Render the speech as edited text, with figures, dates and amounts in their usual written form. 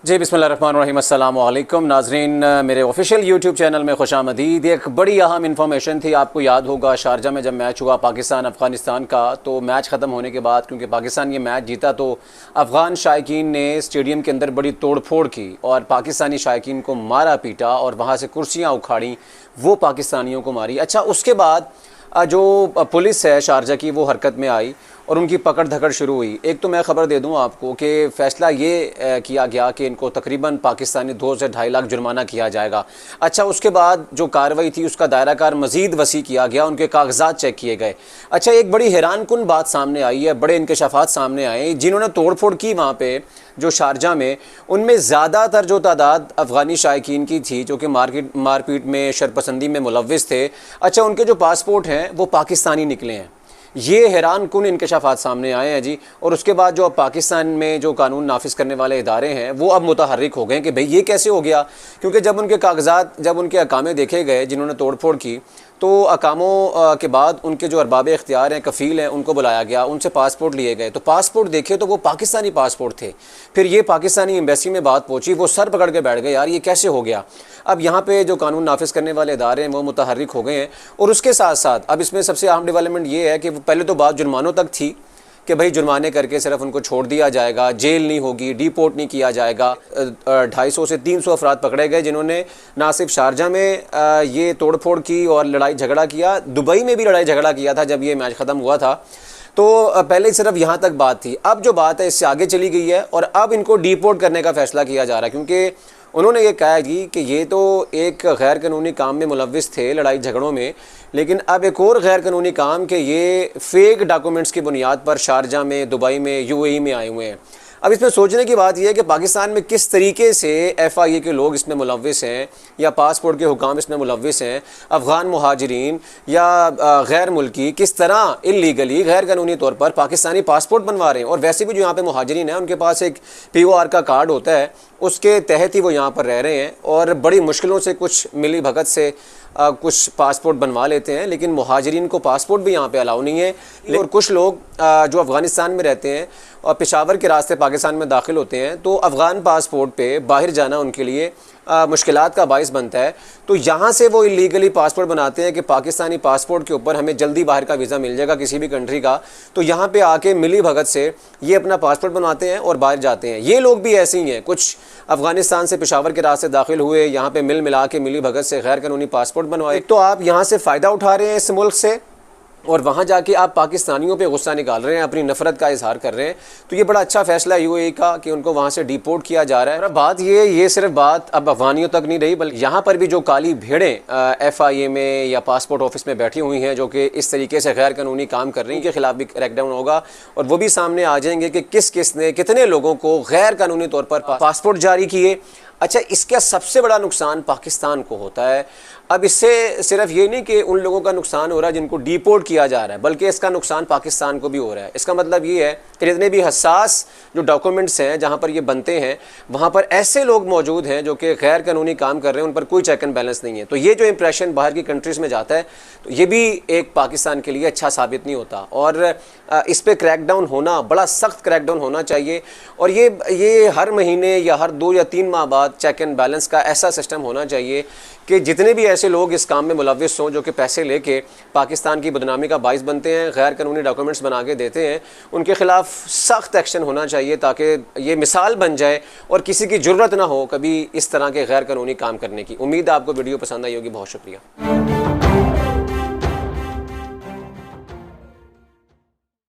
जी बिस्मिल्लाहिर्रहमानिर्रहीम, अस्सलाम वालेकुम नाज़रीन, मेरे ऑफिशियल यूट्यूब चैनल में खुशामदीद। एक बड़ी अहम इन्फॉर्मेशन थी, आपको याद होगा शारजा में जब मैच हुआ पाकिस्तान अफ़गानिस्तान का, तो मैच ख़त्म होने के बाद क्योंकि पाकिस्तान ये मैच जीता तो अफ़गान शायकीन ने स्टेडियम के अंदर बड़ी तोड़ फोड़ की और पाकिस्तानी शायकीन को मारा पीटा और वहाँ से कुर्सियाँ उखाड़ी, वो पाकिस्तानियों को मारी। अच्छा, उसके बाद जो पुलिस है शारजा की वो हरकत में आई और उनकी पकड़ धकड़ शुरू हुई। एक तो मैं ख़बर दे दूं आपको कि फ़ैसला ये किया गया कि इनको तकरीबन पाकिस्तानी 2 से 2.5 लाख जुर्माना किया जाएगा। अच्छा, उसके बाद जो कार्रवाई थी उसका दायरा कार मज़ीद वसी किया गया, उनके कागजात चेक किए गए। अच्छा, एक बड़ी हैरानकुन बात सामने आई है, बड़े इंकशाफात सामने आए। जिन्होंने तोड़ फोड़ की वहाँ पर जो शारजा में, उनमें ज़्यादातर जो तादाद अफ़गानी शायकीन की थी जो कि मारपीट में शरपसंदी में मुलव्विस थे। अच्छा, उनके जो पासपोर्ट हैं वो पाकिस्तानी निकले हैं। ये हैरान कुन इंकशाफात सामने आए हैं जी। और उसके बाद जो अब पाकिस्तान में जो कानून नाफिज करने वाले इदारे हैं वो अब मुतहर्रिक हो गए कि भाई ये कैसे हो गया, क्योंकि जब उनके कागजात, जब उनके अकामे देखे गए जिन्होंने तोड़ फोड़ की, तो अकामों के बाद उनके जो अरबाब इख्तियार हैं, कफ़ील हैं, उनको बुलाया गया, उनसे पासपोर्ट लिए गए। तो पासपोर्ट देखे तो वो पाकिस्तानी पासपोर्ट थे। फिर ये पाकिस्तानी एम्बेसी में बात पहुंची, वो सर पकड़ के बैठ गए, यार ये कैसे हो गया। अब यहाँ पे जो कानून नाफिज करने वाले इदारे हैं वो मुतहर्रिक हो गए हैं। और उसके साथ साथ अब इसमें सबसे अहम डेवलपमेंट ये है कि पहले तो बात जुर्मानों तक थी कि भाई जुर्माने करके सिर्फ उनको छोड़ दिया जाएगा, जेल नहीं होगी, डिपोर्ट नहीं किया जाएगा। 250 से 300 अफराद पकड़े गए जिन्होंने ना सिर्फ शारजा में ये तोड़ फोड़ की और लड़ाई झगड़ा किया, दुबई में भी लड़ाई झगड़ा किया था जब ये मैच ख़त्म हुआ था। तो पहले सिर्फ यहाँ तक बात थी, अब जो बात है इससे आगे चली गई है और अब इनको डिपोर्ट करने का फ़ैसला किया जा रहा है, क्योंकि उन्होंने ये कहा जी कि ये तो एक गैर कानूनी काम में मुलव्विस थे, लड़ाई झगड़ों में, लेकिन अब एक और गैर कानूनी काम कि ये फेक डॉक्यूमेंट्स की बुनियाद पर शारजा में, दुबई में, यूएई में आए हुए हैं। अब इसमें सोचने की बात यह है कि पाकिस्तान में किस तरीके से FIA के लोग इसमें मुलव्विस हैं या पासपोर्ट के हुकाम इसमें मुलव्विस हैं, अफ़गान मुहाजिरीन या गैर मुल्की किस तरह इल्लीगली गैर कानूनी तौर पर पाकिस्तानी पासपोर्ट बनवा रहे हैं। और वैसे भी जो यहाँ पे मुहाजिरीन हैं उनके पास एक POR का कार्ड होता है, उसके तहत ही वो यहाँ पर रह रहे हैं और बड़ी मुश्किलों से कुछ मिली भगत से कुछ पासपोर्ट बनवा लेते हैं, लेकिन मुहाजिरीन को पासपोर्ट भी यहाँ पे अलाउ नहीं है। और कुछ लोग जो अफ़गानिस्तान में रहते हैं और पेशावर के रास्ते पाकिस्तान में दाखिल होते हैं, तो अफ़गान पासपोर्ट पे बाहर जाना उनके लिए मुश्किलात का बाइस बनता है। तो यहाँ से वो इलीगली पासपोर्ट बनाते हैं कि पाकिस्तानी पासपोर्ट के ऊपर हमें जल्दी बाहर का वीज़ा मिल जाएगा किसी भी कंट्री का, तो यहाँ पे आके मिली भगत से ये अपना पासपोर्ट बनाते हैं और बाहर जाते हैं। ये लोग भी ऐसे ही हैं, कुछ अफ़गानिस्तान से पेशावर के रास्ते दाखिल हुए, यहाँ पे मिला के मिली भगत से गैर कानूनी पासपोर्ट बनवाए। तो आप यहाँ से फ़ायदा उठा रहे हैं इस मुल्क से और वहाँ जाके आप पाकिस्तानियों पे गुस्सा निकाल रहे हैं, अपनी नफ़रत का इजहार कर रहे हैं। तो ये बड़ा अच्छा फ़ैसला है UAE का कि उनको वहाँ से डिपोर्ट किया जा रहा है। और बात ये सिर्फ बात अब अफ़गानियों तक नहीं रही, बल्कि यहाँ पर भी जो काली भेड़ें FIA में या पासपोर्ट ऑफिस में बैठी हुई हैं जो कि इस तरीके से गैर कानूनी काम कर रही हैं, उनके खिलाफ भी क्रैकडाउन होगा और वो भी सामने आ जाएंगे कि किस ने कितने लोगों को गैर कानूनी तौर पर पासपोर्ट जारी किए। अच्छा, इसका सबसे बड़ा नुकसान पाकिस्तान को होता है। अब इससे सिर्फ ये नहीं कि उन लोगों का नुकसान हो रहा है जिनको डिपोर्ट किया जा रहा है, बल्कि इसका नुकसान पाकिस्तान को भी हो रहा है। इसका मतलब ये है कि जितने भी हसास जो डॉक्यूमेंट्स हैं जहाँ पर ये बनते हैं, वहाँ पर ऐसे लोग मौजूद हैं जो कि गैर कानूनी काम कर रहे हैं, उन पर कोई चेक एंड बैलेंस नहीं है। तो ये जो इंप्रेशन बाहर की कंट्रीज़ में जाता है, तो ये भी एक पाकिस्तान के लिए अच्छा साबित नहीं होता। और इस पर क्रैकडाउन होना, बड़ा सख्त क्रैकडाउन होना चाहिए। और ये हर महीने या हर 2 या 3 माह बाद चेक एंड बैलेंस का ऐसा सिस्टम होना चाहिए कि जितने भी ऐसे लोग इस काम में मुलव्विस हों जो कि पैसे लेके पाकिस्तान की बदनामी का बाइस बनते हैं, गैर कानूनी डॉक्यूमेंट्स बना के देते हैं, उनके खिलाफ सख्त एक्शन होना चाहिए ताकि ये मिसाल बन जाए और किसी की ज़रूरत ना हो कभी इस तरह के गैर कानूनी काम करने की। उम्मीद है आपको वीडियो पसंद आई होगी। बहुत शुक्रिया।